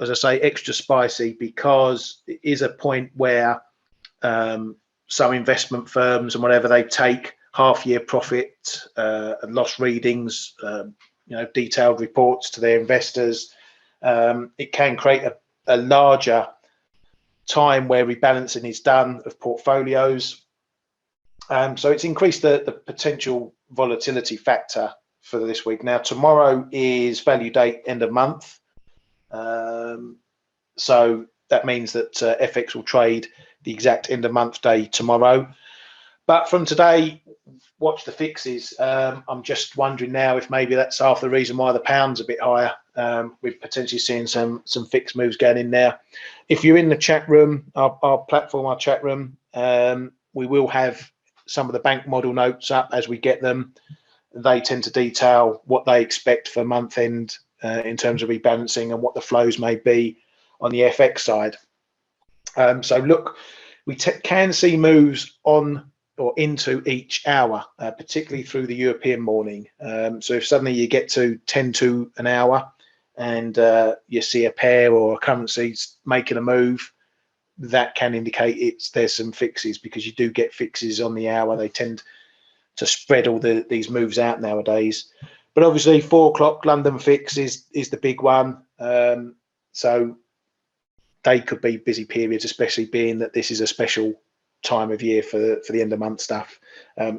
A: as I say, extra spicy, because it is a point where some investment firms and whatever, they take half-year profit and loss readings, detailed reports to their investors. It can create a larger time where rebalancing is done of portfolios. So it's increased the potential volatility factor for this week. Now, tomorrow is value date, end of month. So that means that FX will trade the exact end of month day tomorrow. But from today, watch the fixes. I'm just wondering now if maybe that's half the reason why the pound's a bit higher. We're potentially seeing some fixed moves going in there. If you're in the chat room, our platform, our chat room, we will have some of the bank model notes up as we get them. They tend to detail what they expect for month end in terms of rebalancing and what the flows may be on the FX side. So look, we can see moves on or into each hour, particularly through the European morning. So if suddenly you get to 10 to an hour and you see a pair or a currency making a move, that can indicate there's some fixes, because you do get fixes on the hour. They tend to spread all these moves out nowadays. But obviously 4 o'clock London fix is the big one. So they could be busy periods, especially being that this is a special time of year for the end of month stuff.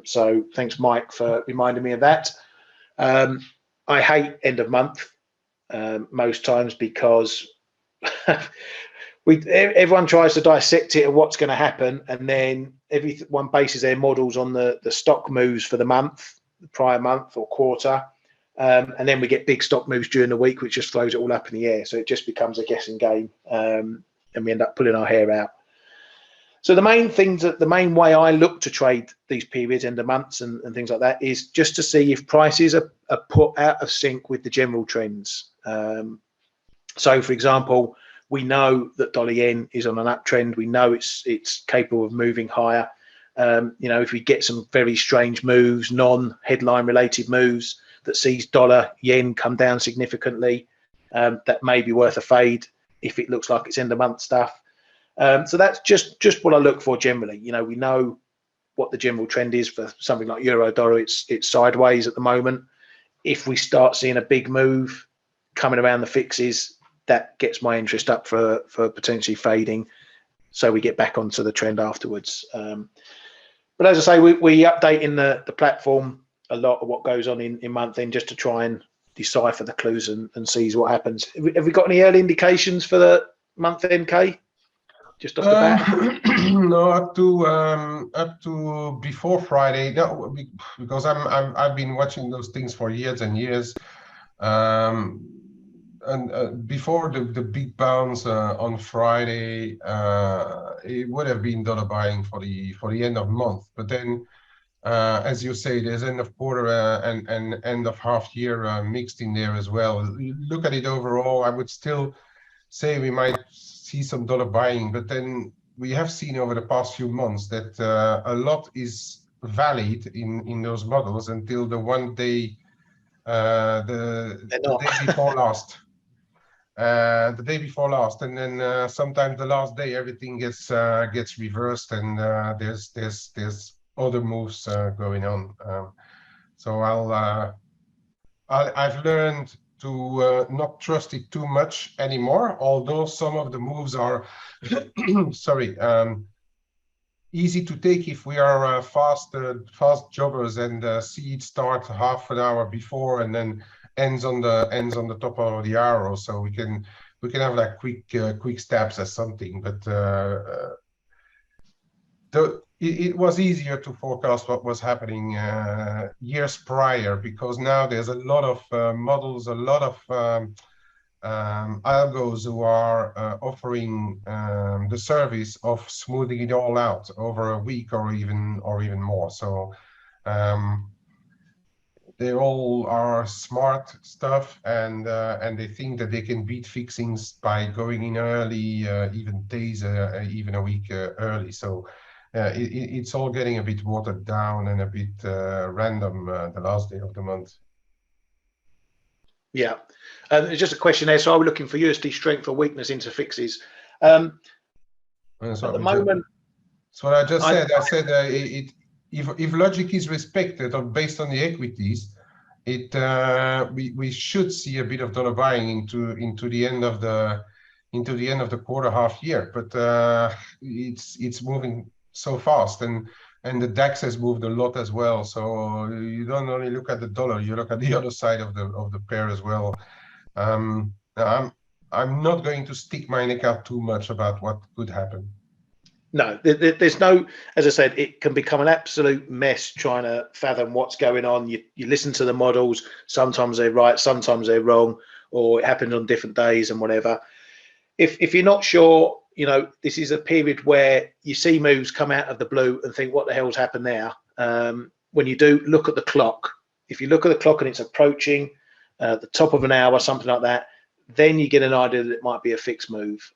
A: So thanks, Mike, for reminding me of that. I hate end of month most times, because everyone tries to dissect it and what's going to happen, and then everyone bases their models on the stock moves for the month, the prior month or quarter, and then we get big stock moves during the week, which just throws it all up in the air. So it just becomes a guessing game, and we end up pulling our hair out. So the main way I look to trade these periods, end of months and things like that, is just to see if prices are put out of sync with the general trends. So for example, we know that dollar yen is on an uptrend. We know it's capable of moving higher. If we get some very strange moves, non-headline related moves that sees dollar yen come down significantly, that may be worth a fade if it looks like it's end of month stuff. So that's just what I look for generally. We know what the general trend is for something like euro dollar. It's sideways at the moment. If we start seeing a big move coming around the fixes, that gets my interest up for potentially fading, so we get back onto the trend afterwards. But as I say, we update in the platform a lot of what goes on in month end, just to try and decipher the clues and see what happens. Have we got any early indications for the month end, Kay? Just off the bat?
B: No, up to before Friday. No, because I've been watching those things for years and years. And before the big bounce on Friday, it would have been dollar buying for the end of month. But then, as you say, there's end of quarter and end of half year mixed in there as well. You look at it overall, I would still say we might see some dollar buying, but then we have seen over the past few months that a lot is valid in those models until the one day, the day before last. The day before last, and then sometimes the last day everything gets reversed, and there's other moves going on. So I've learned to not trust it too much anymore, although some of the moves are sorry, easy to take if we are fast jobbers and see it start half an hour before and then ends on the top of the arrow, so we can have like quick stabs at something. But it was easier to forecast what was happening years prior, because now there's a lot of models, a lot of algos who are offering the service of smoothing it all out over a week or even more. So they all are smart stuff, and they think that they can beat fixings by going in early, even days, even a week early. So it's all getting a bit watered down and a bit random the last day of the month.
A: Yeah, it's just a question there. So are we looking for USD strength or weakness into fixes? At the moment,
B: that's what I just said. I said if logic is respected or based on the equities, we should see a bit of dollar buying into the end of the quarter, half year. But it's moving so fast, and the DAX has moved a lot as well. So you don't only look at the dollar, you look at the other side of the pair as well. I'm not going to stick my neck out too much about what could happen.
A: No, there's no, as I said, it can become an absolute mess trying to fathom what's going on. You listen to the models, sometimes they're right, sometimes they're wrong, or it happened on different days and whatever. If you're not sure, you know, this is a period where you see moves come out of the blue and think, what the hell's happened there? When you do look at the clock, if you look at the clock and it's approaching the top of an hour, something like that, then you get an idea that it might be a fixed move.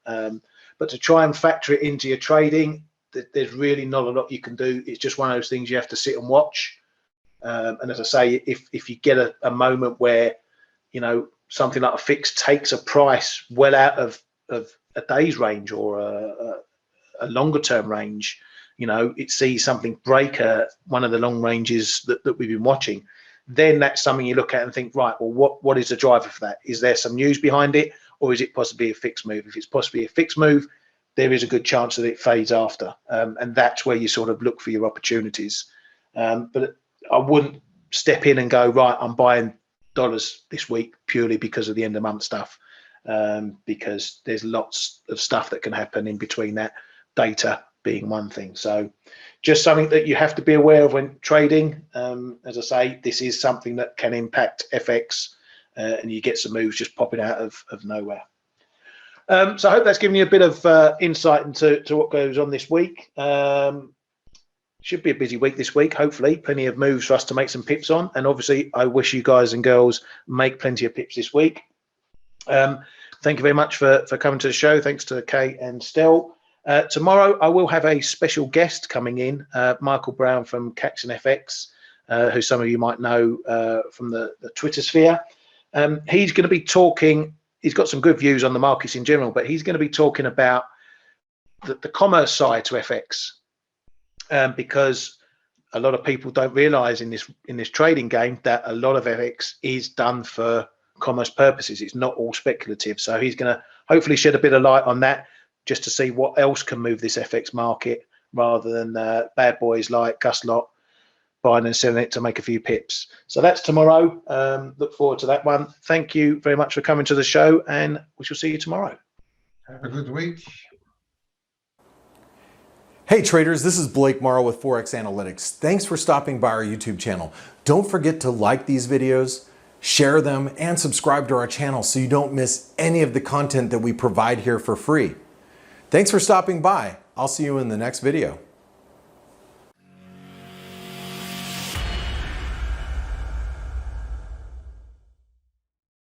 A: But to try and factor it into your trading, there's really not a lot you can do. It's just one of those things you have to sit and watch. And as I say, if you get a moment where, you know, something like a fix takes a price well out of a day's range or a longer term range, you know, it sees something break one of the long ranges that we've been watching, then that's something you look at and think, right, well, what is the driver for that? Is there some news behind it, or is it possibly a fixed move? If it's possibly a fixed move, there is a good chance that it fades after, and that's where you sort of look for your opportunities. But I wouldn't step in and go, right, I'm buying dollars this week purely because of the end of month stuff, because there's lots of stuff that can happen in between that, data being one thing. So just something that you have to be aware of when trading. As I say, this is something that can impact FX, and you get some moves just popping out of nowhere. So I hope that's given you a bit of insight into what goes on this week. Should be a busy week this week, hopefully. Plenty of moves for us to make some pips on. And obviously, I wish you guys and girls make plenty of pips this week. Thank you very much for coming to the show. Thanks to Kay and Stel. Tomorrow, I will have a special guest coming in, Michael Brown from Caxton FX, who some of you might know from the Twitter sphere. He's going to be talking, he's got some good views on the markets in general, but he's going to be talking about the commerce side to FX, because a lot of people don't realize in this trading game that a lot of FX is done for commerce purposes. It's not all speculative. So he's going to hopefully shed a bit of light on that, just to see what else can move this FX market, rather than bad boys like Gus Lot buying and selling it to make a few pips. So that's tomorrow. Look forward to that one. Thank you very much for coming to the show, and we shall see you tomorrow.
B: Have a good week.
D: Hey traders, this is Blake Morrow with ForexAnalytix. Thanks for stopping by our YouTube channel. Don't forget to like these videos, share them, and subscribe to our channel so you don't miss any of the content that we provide here for free. Thanks for stopping by. I'll see you in the next video.